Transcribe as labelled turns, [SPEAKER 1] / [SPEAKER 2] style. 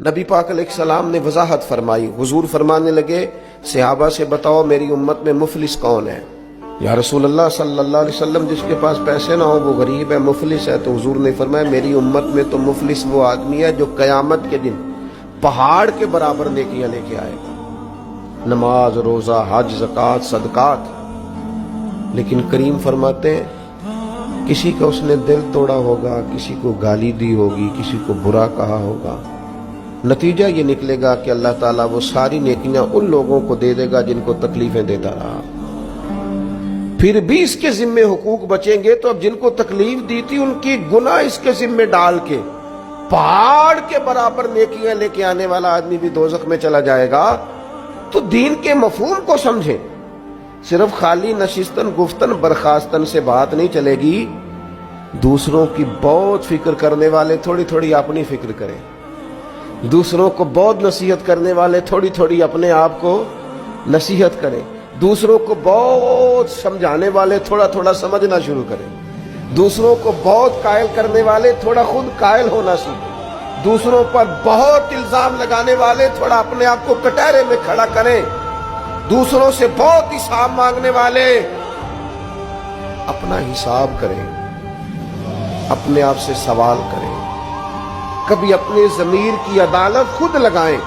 [SPEAKER 1] نبی پاک علیہ السلام نے وضاحت فرمائی. حضور فرمانے لگے صحابہ سے بتاؤ میری امت میں مفلس کون ہے؟ یا رسول اللہ صلی اللہ علیہ وسلم جس کے پاس پیسے نہ ہو وہ غریب ہے، مفلس ہے. تو حضور نے فرمایا میری امت میں تو مفلس وہ آدمی ہے جو قیامت کے دن پہاڑ کے برابر نیکیاں لے کے آئے گا، نماز، روزہ، حج، زکوٰۃ، صدقات. لیکن کریم فرماتے ہیں کسی کا اس نے دل توڑا ہوگا، کسی کو گالی دی ہوگی، کسی کو برا کہا ہوگا، نتیجہ یہ نکلے گا کہ اللہ تعالیٰ وہ ساری نیکیاں ان لوگوں کو دے دے گا جن کو تکلیفیں دیتا رہا. پھر بھی اس کے ذمے حقوق بچیں گے تو اب جن کو تکلیف دی تھی ان کی گناہ اس کے ذمے ڈال کے پہاڑ کے برابر نیکیاں لے کے آنے والا آدمی بھی دوزخ میں چلا جائے گا. تو دین کے مفہوم کو سمجھیں. صرف خالی نشستن گفتن برخاستن سے بات نہیں چلے گی. دوسروں کی بہت فکر کرنے والے تھوڑی تھوڑی اپنی فکر کریں، دوسروں کو بہت نصیحت کرنے والے تھوڑی تھوڑی اپنے آپ کو نصیحت کریں، دوسروں کو بہت سمجھانے والے تھوڑا تھوڑا سمجھنا شروع کریں، دوسروں کو بہت قائل کرنے والے تھوڑا خود قائل ہونا سیکھیں، دوسروں پر بہت الزام لگانے والے تھوڑا اپنے آپ کو کٹہرے میں کھڑا کریں، دوسروں سے بہت حساب مانگنے والے اپنا حساب کریں، اپنے آپ سے سوال کریں، کبھی اپنے ضمیر کی عدالت خود لگائیں.